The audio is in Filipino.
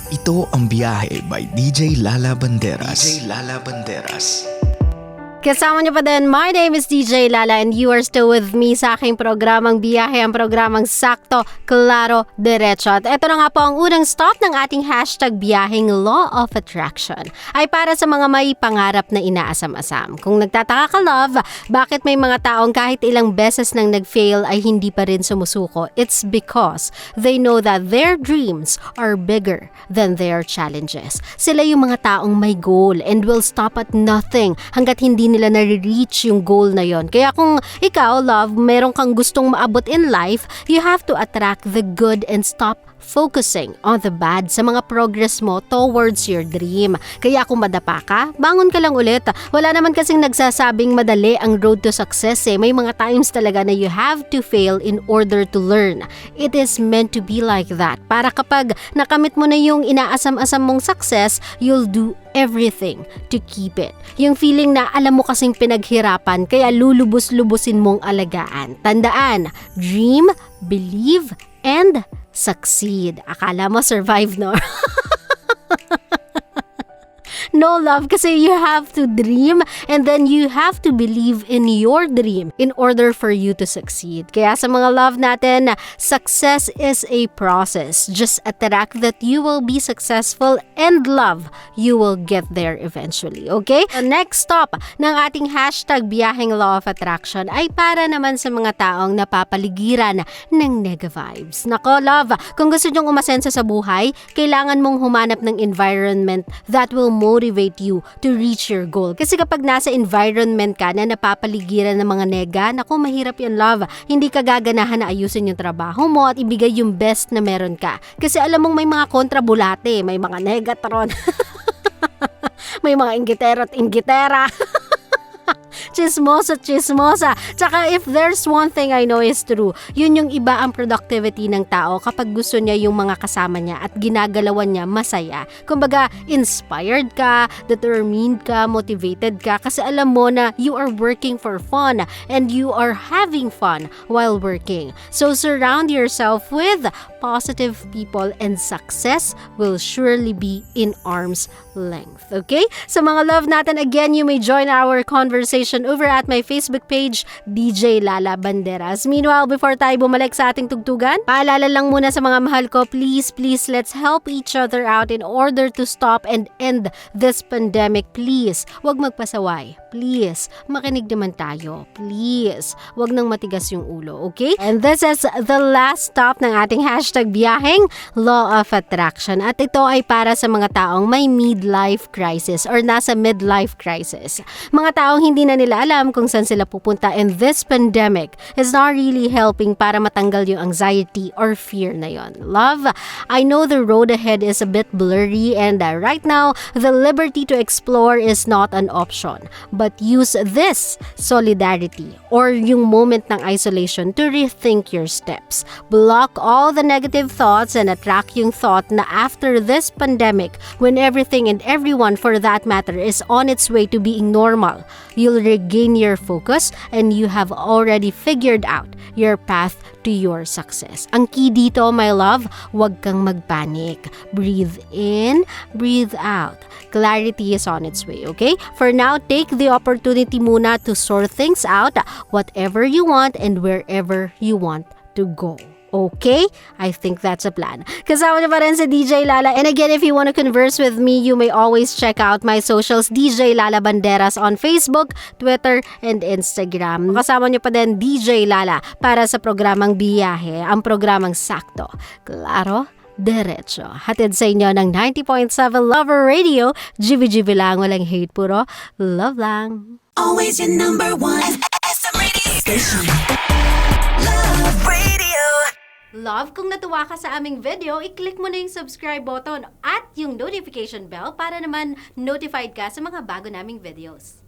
Ito ang Biyahe by DJ Lala Banderas. DJ Lala Banderas. Kasama niyo pa din, my name is DJ Lala and you are still with me sa aking programang Biyahe, ang programang Sakto, Klaro, Diretso. At ito na nga po ang unang stop ng ating hashtag biyaheng Law of Attraction. Ay para sa mga may pangarap na inaasam-asam. Kung nagtataka ka, love, bakit may mga taong kahit ilang beses nang nag-fail ay hindi pa rin sumusuko? It's because they know that their dreams are bigger than their challenges. Sila yung mga taong may goal and will stop at nothing hanggat hindi nila na-reach yung goal na yon. Kaya kung ikaw, love, meron kang gustong maabot in life, you have to attract the good and stop focusing on the bad sa mga progress mo towards your dream. Kaya kung madapa ka, bangon ka lang ulit. Wala naman kasing nagsasabing madali ang road to success eh. May mga times talaga na you have to fail in order to learn. It is meant to be like that. Para kapag nakamit mo na yung inaasam-asam mong success, you'll do everything to keep it. Yung feeling na alam mo kasing pinaghirapan kaya lulubos-lubusin mong alagaan. Tandaan, dream, believe, and succeed. Akala mo survive, no? No, love, kasi you have to dream and then you have to believe in your dream in order for you to succeed. Kaya sa mga love natin, success is a process. Just attract that you will be successful and love, you will get there eventually. Okay? The next stop ng ating hashtag biyaheng Law of Attraction ay para naman sa mga taong napapaligiran ng nega vibes. Nako, love, kung gusto nyong umasenso sa buhay, kailangan mong humanap ng environment that will motivate you to reach your goal. Kasi kapag nasa environment ka na napapaligiran ng mga nega, naku, mahirap yan, love. Hindi ka gaganahan na ayusin yung trabaho mo at ibigay yung best na meron ka. Kasi alam mong may mga kontrabulate, may mga negatron, may mga inggitero at inggitera. Chismosa. Tsaka if there's one thing I know is true, yun yung iba ang productivity ng tao kapag gusto niya yung mga kasama niya at ginagalawan niya masaya. Kumbaga, inspired ka, determined ka, motivated ka kasi alam mo na you are working for fun and you are having fun while working. So surround yourself with positive people and success will surely be in arm's length. Okay? Sa mga love natin, again, you may join our conversation over at my Facebook page, DJ Lala Banderas. Meanwhile, before tayo bumalik sa ating tugtugan, paalala lang muna sa mga mahal ko, please, let's help each other out in order to stop and end this pandemic. Please, wag magpasaway. Please, makinig naman tayo. Please, wag nang matigas yung ulo, okay? And this is the last stop ng ating hashtag biyaheng Law of Attraction. At ito ay para sa mga taong may midlife crisis or nasa midlife crisis. Mga taong hindi na nila alam kung saan sila pupunta and this pandemic is not really helping para matanggal yung anxiety or fear na yon. Love, I know the road ahead is a bit blurry and right now, the liberty to explore is not an option. But use this solidarity or yung moment ng isolation to rethink your steps. Block all the negative thoughts and attract yung thought na after this pandemic, when everything and everyone for that matter is on its way to being normal, you'll regain your focus and you have already figured out your path to your success. Ang key dito, my love, huwag kang magpanic. Breathe in, breathe out. Clarity is on its way, okay? For now, take the opportunity muna to sort things out, whatever you want and wherever you want to go. Okay? I think that's a plan. Kasama niyo pa rin si DJ Lala. And again, if you want to converse with me, you may always check out my socials, DJ Lala Banderas on Facebook, Twitter, and Instagram. Kasama niyo pa din DJ Lala para sa programang Biyahe, ang programang Sakto, Klaro, Diretso. Hatid sa inyo ng 90.7 Lover Radio. GBGB lang, walang hate, puro love lang. Always your number one SM radio station. Love Radio. Love, kung natuwa ka sa aming video, i-click mo na yung subscribe button at yung notification bell para naman notified ka sa mga bago naming videos.